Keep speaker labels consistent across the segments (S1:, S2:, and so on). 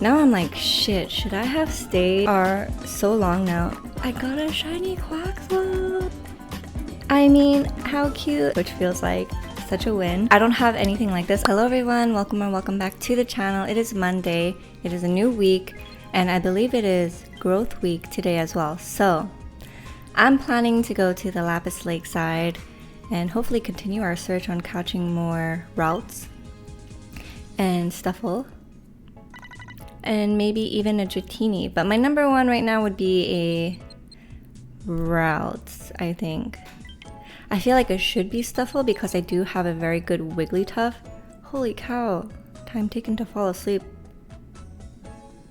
S1: Now I'm like, shit, should I have stayed for so long now? I got a shiny Quaxwell! I mean, how cute, which feels like such a win. I don't have anything like this. Hello everyone, welcome or welcome back to the channel. It is Monday, it is a new week, and I believe it is growth week today as well. So, I'm planning to go to the Lapis Lakeside and hopefully continue our search on catching more routes and Stuffle. And maybe even a Dratini, but my number one right now would be a routes, I think. I feel like it should be Stuffle because I do have a very good Wigglytuff. Holy cow, time taken to fall asleep.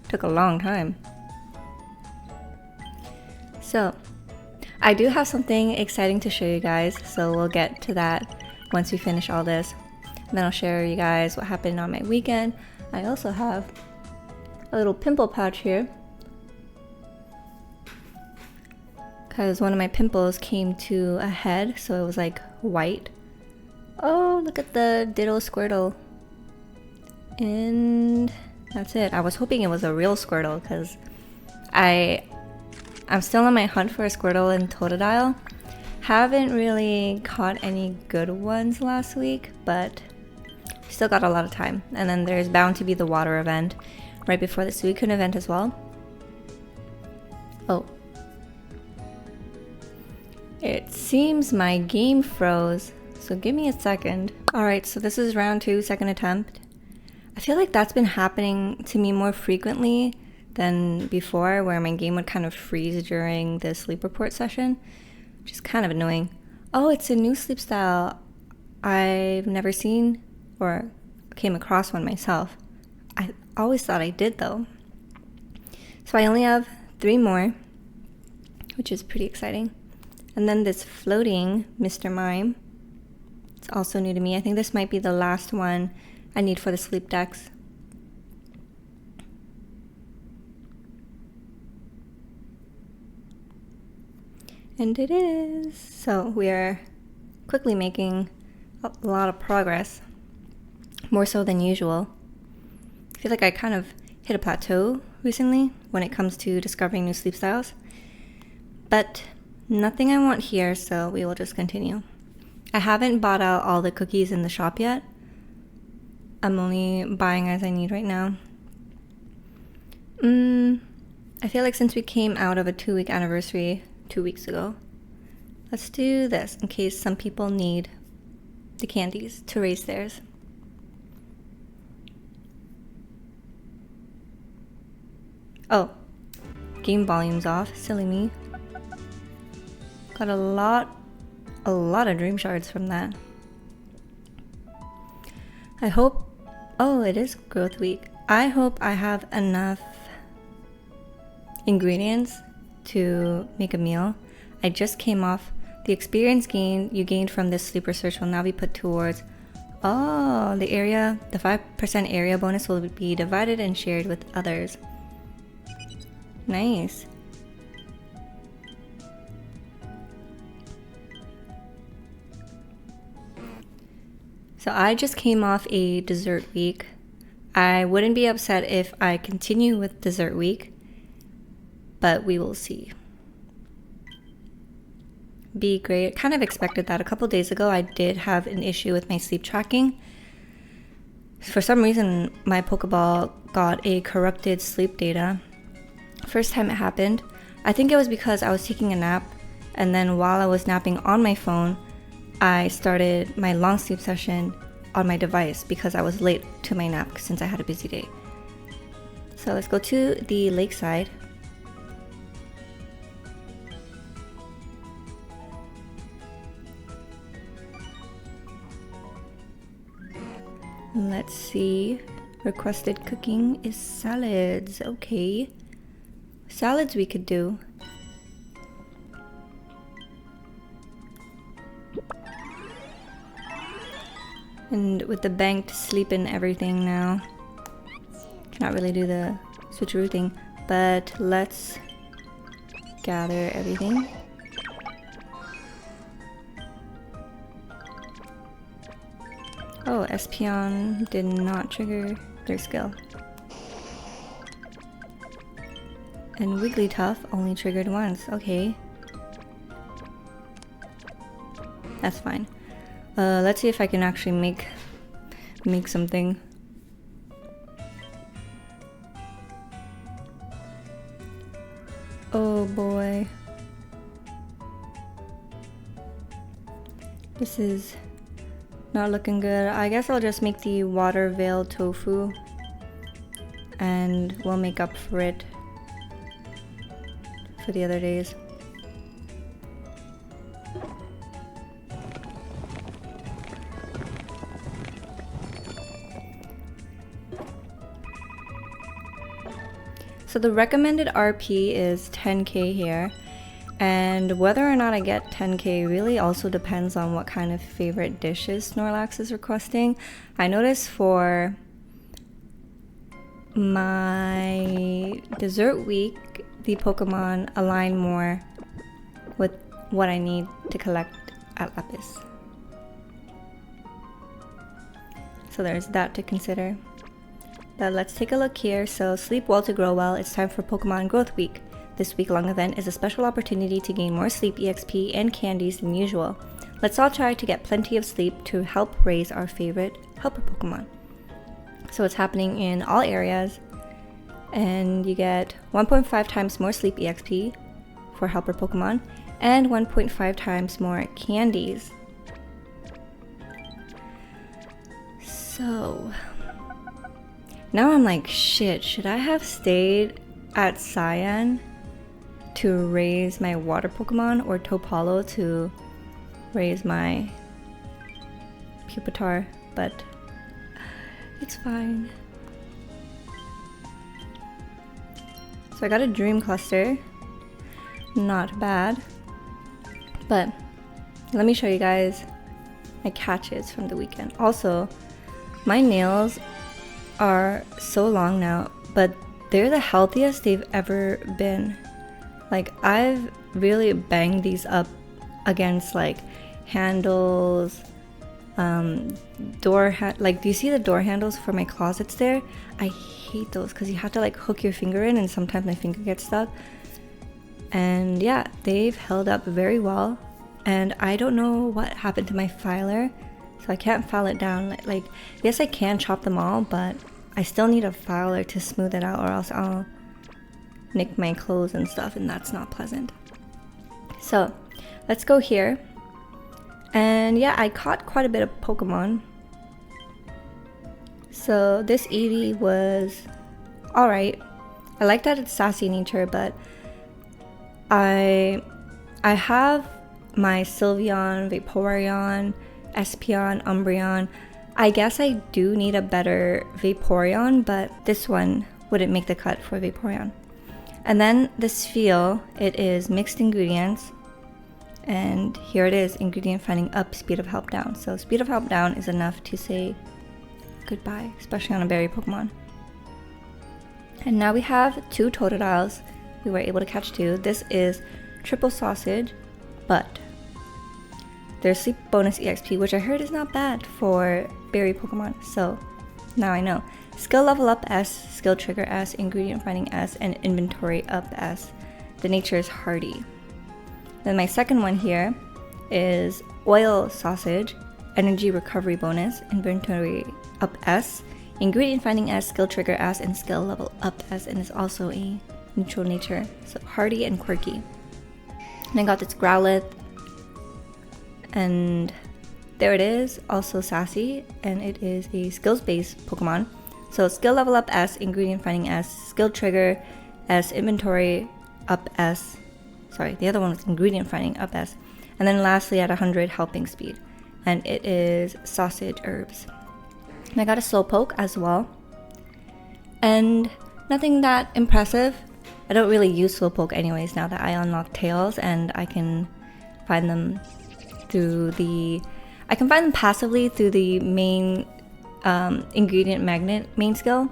S1: Took a long time. So, I do have something exciting to show you guys, so we'll get to that once we finish all this. And then I'll share you guys what happened on my weekend. I also have a little pimple pouch here because one of my pimples came to a head, so it was like white. Oh, look at the Ditto Squirtle. And that's it. I was hoping it was a real Squirtle because I'm still on my hunt for a Squirtle in Totodile. Haven't really caught any good ones last week, but still got a lot of time. And then there's bound to be the water event right before the Suicune event as well. Oh. It seems my game froze, so give me a second. Alright, so this is round 2, second attempt. I feel like that's been happening to me more frequently than before, where my game would kind of freeze during the sleep report session, which is kind of annoying. Oh, it's a new sleep style. I've never seen or came across one myself. I always thought I did though. So I only have 3 more, which is pretty exciting. And then this floating Mr. Mime. It's also new to me. I think this might be the last one I need for the sleep decks. And it is. So we are quickly making a lot of progress, more so than usual. I feel like I kind of hit a plateau recently when it comes to discovering new sleep styles, but nothing I want here, so we will just continue. I haven't bought out all the cookies in the shop yet. I'm only buying as I need right now. I feel like since we came out of a 2-week anniversary 2 weeks ago, let's do this in case some people need the candies to raise theirs. Oh, game volume's off. Silly me. Got a lot of dream shards from that. I hope, oh, it is growth week. I hope I have enough ingredients to make a meal. I just came off the experience gain you gained from this sleep research will now be put towards, oh, the 5% area bonus will be divided and shared with others. Nice. So I just came off a dessert week. I wouldn't be upset if I continue with dessert week, but we will see. Be great. Kind of expected that. A couple days ago I did have an issue with my sleep tracking. For some reason my Pokeball got a corrupted sleep data. First time it happened, I think it was because I was taking a nap, and then while I was napping on my phone, I started my long sleep session on my device because I was late to my nap since I had a busy day. So let's go to the lakeside. Let's see. Requested cooking is salads. Okay. Salads we could do. And with the banked sleep and everything now, cannot really do the switcheroo thing, but let's gather everything. Oh, Espeon did not trigger their skill. And Wigglytuff only triggered once. Okay. That's fine. Let's see if I can actually make something. Oh boy. This is not looking good. I guess I'll just make the water veil tofu and we'll make up for it for the other days. So the recommended RP is 10k here, and whether or not I get 10k really also depends on what kind of favorite dishes Snorlax is requesting. I noticed for my dessert week, the Pokemon align more with what I need to collect at Lapis. So there's that to consider. But let's take a look here. So sleep well to grow well. It's time for Pokemon Growth Week. This week-long event is a special opportunity to gain more sleep EXP and candies than usual. Let's all try to get plenty of sleep to help raise our favorite helper Pokemon. So it's happening in all areas, and you get 1.5 times more sleep EXP for helper Pokemon and 1.5 times more candies. So now I'm like, shit, should I have stayed at Cyan to raise my water Pokemon, or Topalo to raise my Pupitar? But it's fine. So I got a Dream Cluster. Not bad. But let me show you guys my catches from the weekend. Also, my nails are so long now, but they're the healthiest they've ever been. Like, I've really banged these up against like handles, like, do you see the door handles for my closets there? I hate those because you have to like hook your finger in, and sometimes my finger gets stuck. And yeah, they've held up very well, and I don't know what happened to my filer, so I can't file it down. Like, yes, I can chop them all, but I still need a filer to smooth it out, or else I'll nick my clothes and stuff, and that's not pleasant. So let's go here. And yeah, I caught quite a bit of Pokemon. So this Eevee was alright. I like that it's sassy nature, but I have my Sylveon, Vaporeon, Espeon, Umbreon. I guess I do need a better Vaporeon, but this one wouldn't make the cut for Vaporeon. And then this Feel, it is mixed ingredients. And here it is, ingredient finding up, speed of help down. So speed of help down is enough to say goodbye, especially on a berry Pokemon. And now we have 2 Totodiles. We were able to catch 2. This is Triple Sausage, but there's sleep bonus EXP, which I heard is not bad for berry Pokemon. So now I know. Skill level up S, skill trigger S, ingredient finding S, and inventory up S. The nature is hardy. Then my second one here is Oil Sausage, energy recovery bonus, inventory up S, ingredient finding S, skill trigger S, and skill level up S, and is also a neutral nature, so hardy and quirky. And I got this Growlithe, and there it is, also sassy, and it is a skills based Pokemon. So skill level up S, ingredient finding S, skill trigger S, inventory up S. Sorry, the other one was ingredient finding up S. And then lastly at 100 helping speed, and it is sausage herbs. And I got a Slowpoke as well, and nothing that impressive. I don't really use Slowpoke anyways now that I unlock Tails, and I can find them passively through the main ingredient magnet main skill.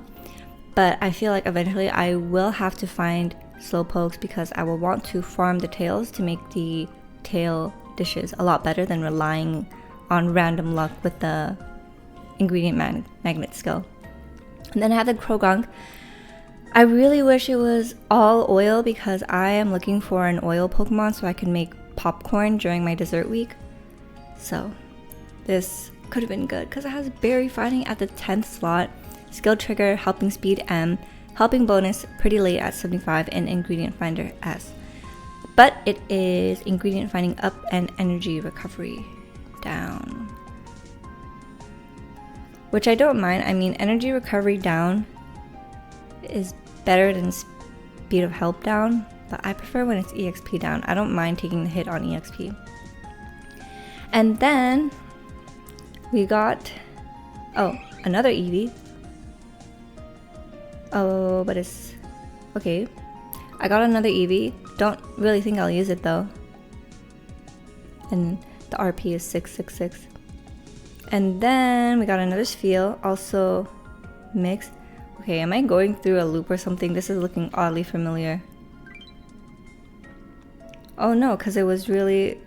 S1: But I feel like eventually I will have to find Slowpokes because I will want to farm the tails to make the tail dishes a lot better than relying on random luck with the ingredient magnet skill. And then I have the Krogunk. I really wish it was all oil because I am looking for an oil Pokemon so I can make popcorn during my dessert week. So this could have been good because it has berry fighting at the 10th slot, skill trigger, helping speed M, helping bonus pretty late at 75, and ingredient finder S. But it is ingredient finding up and energy recovery down. Which I don't mind. I mean, energy recovery down is better than speed of help down, but I prefer when it's EXP down. I don't mind taking the hit on EXP. And then we got, another Eevee. Oh, but it's, okay. I got another Eevee. Don't really think I'll use it though. And the RP is 666. And then we got another Spheal, also mixed. Okay, am I going through a loop or something? This is looking oddly familiar. Oh no, because it was really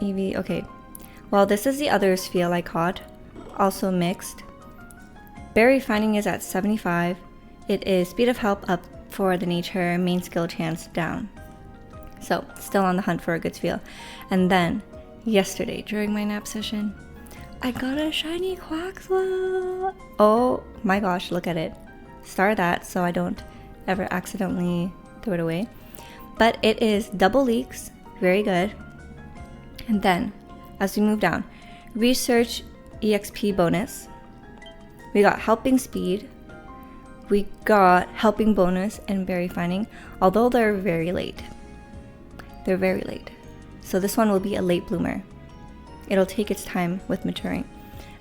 S1: Eevee. Okay. Well, this is the other Spheal I caught. Also mixed. Berry finding is at 75. It is speed of help up for the nature, main skill chance down. So, still on the hunt for a good Spheal. And then, yesterday during my nap session, I got a shiny Quaxwell! Oh my gosh, look at it. Star that so I don't ever accidentally throw it away. But it is double leaks, very good. And then, as we move down, research EXP bonus. We got helping speed. We got helping bonus and berry finding, although they're very late. They're very late. So this one will be a late bloomer. It'll take its time with maturing.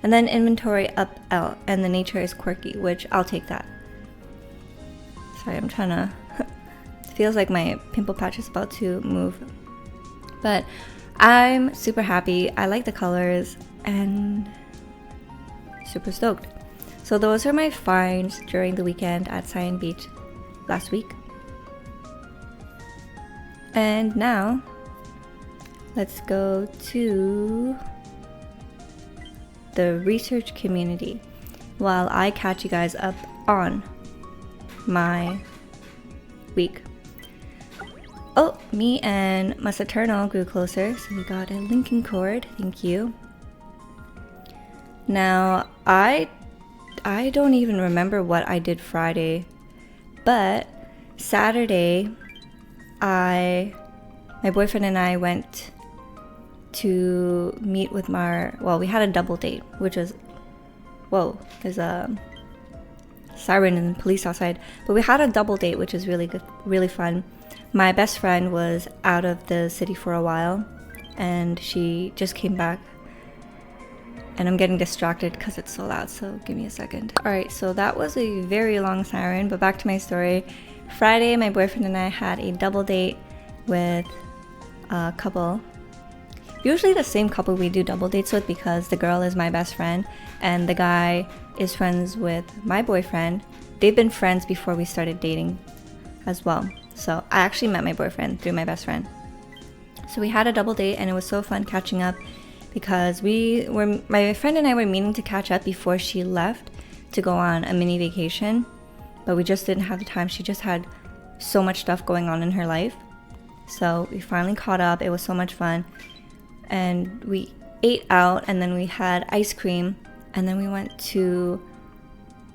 S1: And then inventory up L, and the nature is quirky, which I'll take that. Sorry, I'm trying to... It feels like my pimple patch is about to move. But I'm super happy. I like the colors and super stoked. So those are my finds during the weekend at Cyan Beach last week. And now, let's go to the research community while I catch you guys up on my week. Oh, me and Musaternal grew closer, so we got a linking cord. Thank you. Now, I don't even remember what I did Friday, but Saturday, my boyfriend and I went to meet with we had a double date, which was, whoa, there's a siren and police outside, but we had a double date, which is really good, really fun. My best friend was out of the city for a while, and she just came back. And I'm getting distracted because it's so loud, so give me a second. Alright, so that was a very long siren, but back to my story. Friday, my boyfriend and I had a double date with a couple. Usually the same couple we do double dates with because the girl is my best friend and the guy is friends with my boyfriend. They've been friends before we started dating as well. So I actually met my boyfriend through my best friend. So we had a double date and it was so fun catching up, because my friend and I were meaning to catch up before she left to go on a mini vacation, but we just didn't have the time. She just had so much stuff going on in her life. So we finally caught up. It was so much fun. And we ate out, and then we had ice cream, and then we went to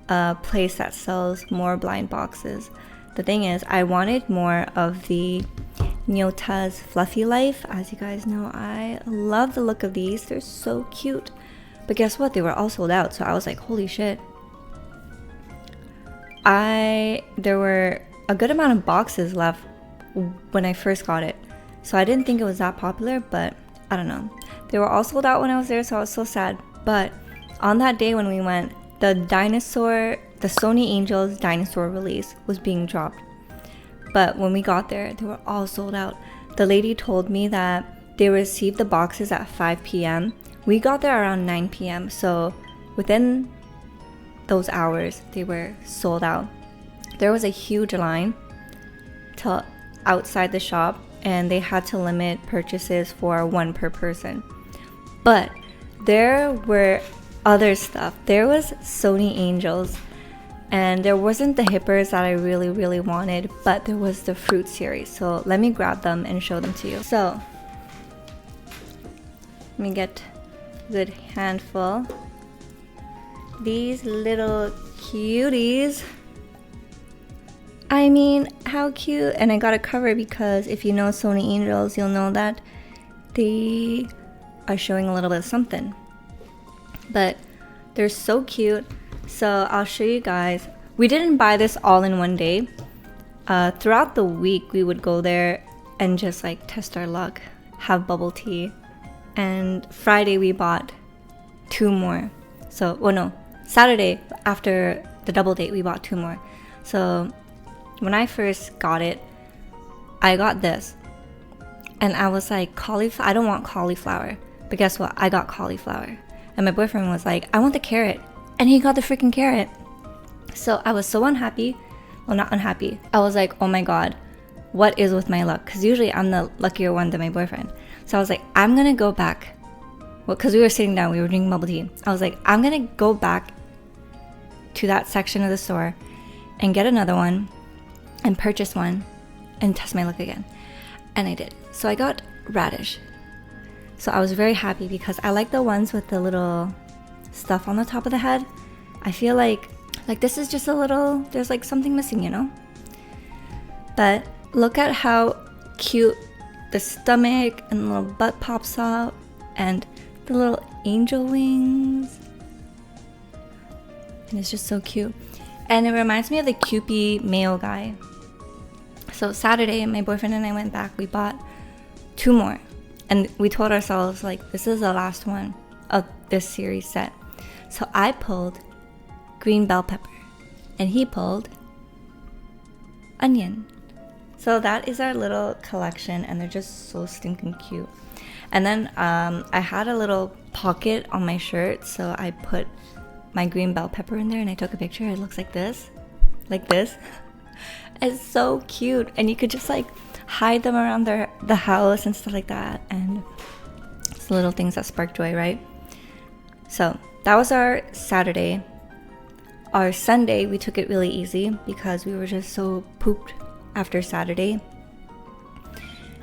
S1: a place that sells more blind boxes. The thing is, I wanted more of the Nyota's Fluffy Life. As you guys know, I love the look of these. They're so cute. But guess what? They were all sold out. So I was like, holy shit. There were a good amount of boxes left when I first got it. So I didn't think it was that popular, but I don't know. They were all sold out when I was there, so I was so sad. But on that day when we went, the Sonny Angels dinosaur release was being dropped. But when we got there, they were all sold out. The lady told me that they received the boxes at 5 p.m. We got there around 9 p.m. So within those hours, they were sold out. There was a huge line to outside the shop, and they had to limit purchases for one per person. But there were other stuff. There was Sonny Angels. And there wasn't the hippers that I really wanted, but there was the fruit series. So let me grab them and show them to you. So let me get a good handful. These little cuties. I mean, how cute. And I got a cover because if you know Sonny Angels, you'll know that they are showing a little bit of something. But they're so cute. So I'll show you guys. We didn't buy this all in one day. Throughout the week, we would go there and just like test our luck, have bubble tea. And Friday we bought 2 more. So, well no, Saturday after the double date, we bought 2 more. So when I first got it, I got this. And I was like, cauliflower, I don't want cauliflower. But guess what? I got cauliflower. And my boyfriend was like, I want the carrot. And he got the freaking carrot. So I was so unhappy. Well, not unhappy. I was like, oh my God, what is with my luck? Because usually I'm the luckier one than my boyfriend. So I was like, I'm going to go back. Well, because we were sitting down, we were drinking bubble tea. I was like, I'm going to go back to that section of the store and get another one and purchase one and test my luck again. And I did. So I got radish. So I was very happy because I like the ones with the little stuff on the top of the head. I feel like this is just a little, there's like something missing, you know? But look at how cute the stomach and the little butt pops out and the little angel wings. And it's just so cute. And it reminds me of the Kewpie mayo guy. So Saturday, my boyfriend and I went back. We bought 2 more. And we told ourselves, like, this is the last one of this series set. So I pulled green bell pepper. And he pulled onion. So that is our little collection. And they're just so stinking cute. And then I had a little pocket on my shirt. So I put my green bell pepper in there. And I took a picture. It looks like this. Like this. It's so cute. And you could just like hide them around the house and stuff like that. And it's little things that spark joy, right? So that was our Saturday. Our Sunday, we took it really easy because we were just so pooped after Saturday.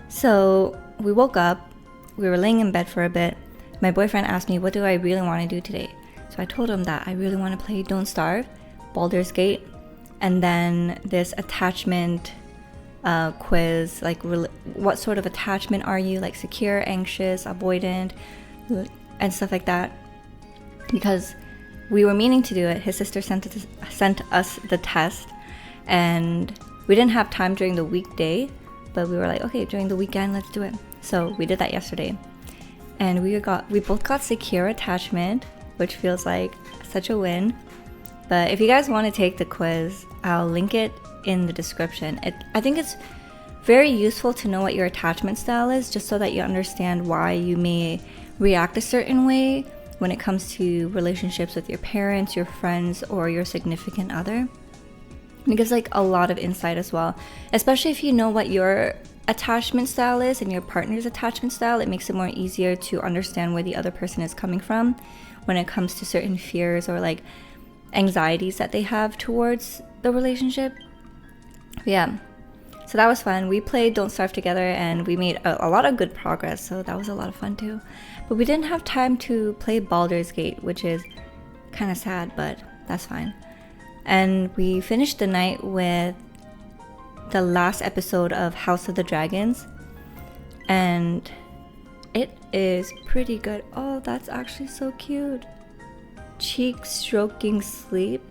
S1: So we woke up. We were laying in bed for a bit. My boyfriend asked me, what do I really want to do today? So I told him that I really want to play Don't Starve, Baldur's Gate, and then this attachment quiz, like what sort of attachment are you, like secure, anxious, avoidant, and stuff like that. Because we were meaning to do it. His sister sent us the test, and we didn't have time during the weekday, but we were like, okay, during the weekend, let's do it. So we did that yesterday, and we both got secure attachment, which feels like such a win. But if you guys want to take the quiz, I'll link it in the description. I think it's very useful to know what your attachment style is, just so that you understand why you may react a certain way when it comes to relationships with your parents, your friends, or your significant other. It gives like a lot of insight as well, especially if you know what your attachment style is and your partner's attachment style. It makes it more easier to understand where the other person is coming from when it comes to certain fears or like anxieties that they have towards the relationship. Yeah, so that was fun. We played Don't Starve together and we made a lot of good progress, so that was a lot of fun too. But we didn't have time to play Baldur's Gate, which is kind of sad, but that's fine. And we finished the night with the last episode of House of the Dragons, and it is pretty good. Oh, that's actually so cute. Cheek stroking sleep.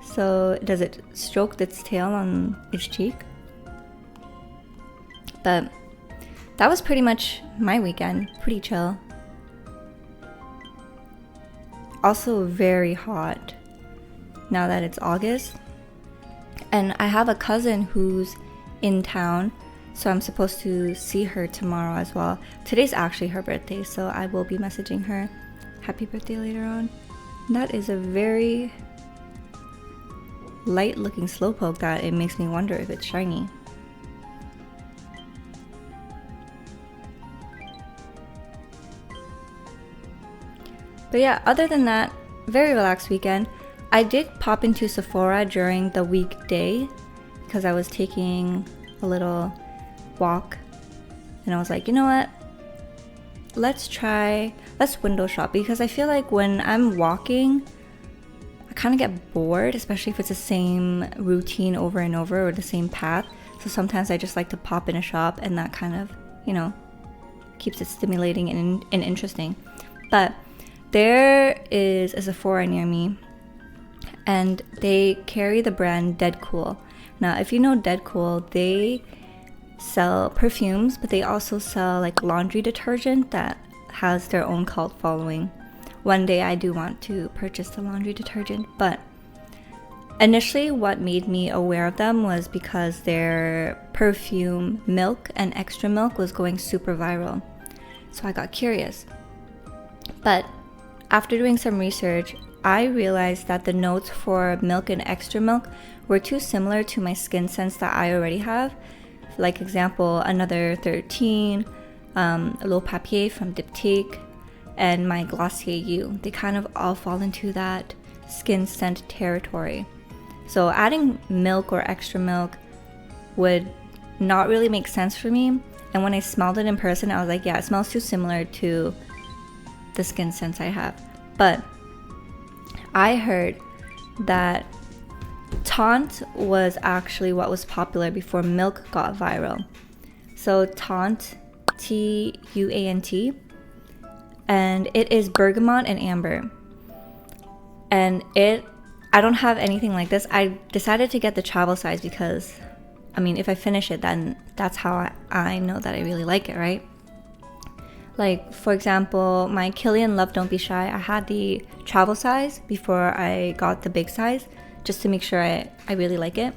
S1: So does it stroke its tail on its cheek? But that was pretty much my weekend. Pretty chill. Also very hot now that it's August. And I have a cousin who's in town, so I'm supposed to see her tomorrow as well. Today's actually her birthday, so I will be messaging her happy birthday later on. That is a very light looking slowpoke that it makes me wonder if it's shiny. But yeah, other than that, very relaxed weekend. I did pop into Sephora during the weekday because I was taking a little walk, and I was like, you know what? Let's window shop, because I feel like when I'm walking, I kind of get bored, especially if it's the same routine over and over or the same path. So sometimes I just like to pop in a shop, and that kind of, keeps it stimulating and interesting. But there is a Sephora near me, and they carry the brand Dedcool. Now, if you know Dedcool, they sell perfumes, but they also sell like laundry detergent that has their own cult following. One day I do want to purchase the laundry detergent, but initially what made me aware of them was because their perfume milk and extra milk was going super viral. So I got curious. But after doing some research, I realized that the notes for milk and extra milk were too similar to my skin scents that I already have. Like example, Another 13, L'Eau Papier from Diptyque, and my Glossier You. They kind of all fall into that skin scent territory. So adding milk or extra milk would not really make sense for me. And when I smelled it in person, I was like, yeah, it smells too similar to the skin scents I have. But I heard that Taunt was actually what was popular before milk got viral. So Taunt, T-U-A-N-T, and it is bergamot and amber. And I don't have anything like this. I decided to get the travel size because, if I finish it, then that's how I know that I really like it, right? Like, for example, my Killian Love Don't Be Shy, I had the travel size before I got the big size, just to make sure I really like it.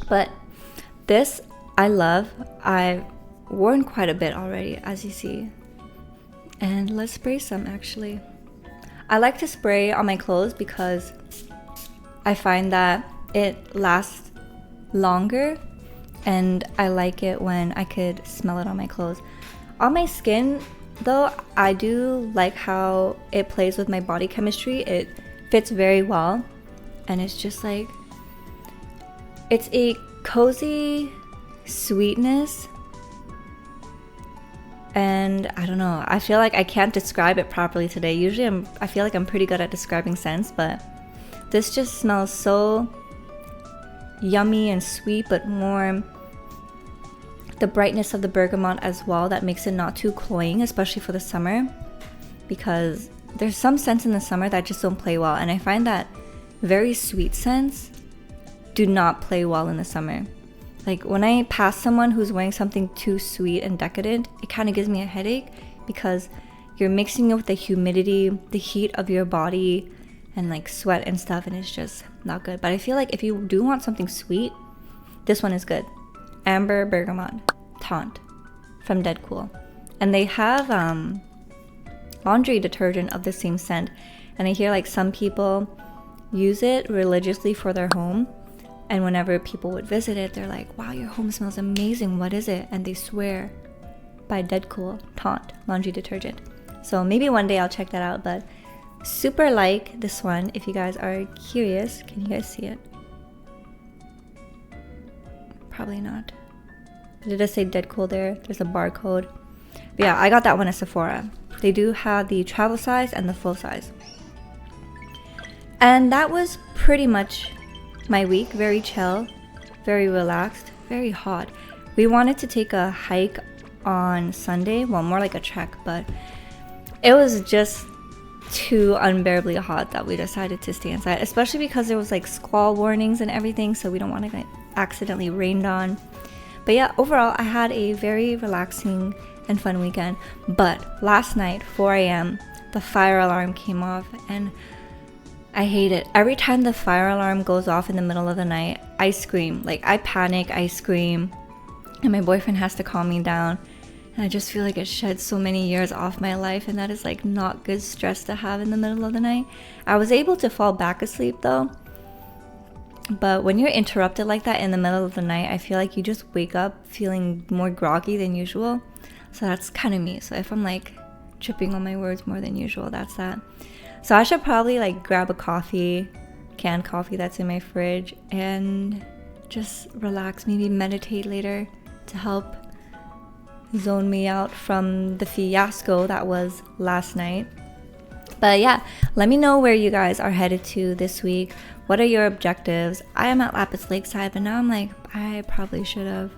S1: But this, I love. I've worn quite a bit already, as you see. And let's spray some, actually. I like to spray on my clothes because I find that it lasts longer, and I like it when I could smell it on my clothes. On my skin, though, I do like how it plays with my body chemistry. It fits very well, and it's just like, it's a cozy sweetness, and I don't know, I feel like I can't describe it properly today. Usually I feel like I'm pretty good at describing scents, but this just smells so yummy and sweet, but warm. The brightness of the bergamot as well, that makes it not too cloying, especially for the summer, because there's some scents in the summer that just don't play well, and I find that very sweet scents do not play well in the summer. Like when I pass someone who's wearing something too sweet and decadent, it kind of gives me a headache, because you're mixing it with the humidity, the heat of your body, and like sweat and stuff, and it's just not good. But I feel like if you do want something sweet, this one is good. Amber Bergamot Taunt from Dedcool. And they have laundry detergent of the same scent, and I hear like some people use it religiously for their home, and whenever people would visit it, they're like, wow, your home smells amazing, what is it? And they swear by Dedcool Taunt laundry detergent. So maybe one day I'll check that out, but super like this one. If you guys are curious, can you guys see it? Probably not. But it does say Dedcool there. There's a barcode. But yeah, I got that one at Sephora. They do have the travel size and the full size. And that was pretty much my week. Very chill, very relaxed, very hot. We wanted to take a hike on Sunday. Well, more like a trek, but it was just too unbearably hot that we decided to stay inside, especially because there was like squall warnings and everything, so we don't want to get accidentally rained on. But yeah, overall I had a very relaxing and fun weekend. But last night, 4 a.m., the fire alarm came off, and I hate it. Every time the fire alarm goes off in the middle of the night, I scream. Like, I panic, I scream, and my boyfriend has to calm me down. And I just feel like it sheds so many years off my life, and that is like not good stress to have in the middle of the night. I was able to fall back asleep though, but when you're interrupted like that in the middle of the night, I feel like you just wake up feeling more groggy than usual. So that's kind of me. So if I'm like tripping on my words more than usual, that's that. So I should probably like grab a coffee canned coffee that's in my fridge and just relax, maybe meditate later to help zone me out from the fiasco that was last night. But yeah, let me know where you guys are headed to this week. What are your objectives? I am at Lapis Lakeside, but now I'm like, I probably should have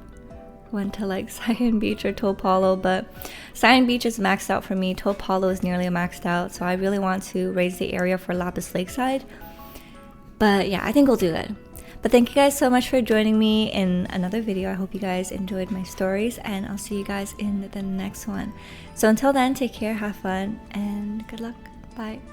S1: went to like Cyan Beach or Topalo, but Cyan Beach is maxed out for me. Topalo is nearly maxed out, so I really want to raise the area for Lapis Lakeside. But yeah, I think we'll do it. But thank you guys so much for joining me in another video. I hope you guys enjoyed my stories, and I'll see you guys in the next one. So until then, take care, have fun, and good luck. Bye.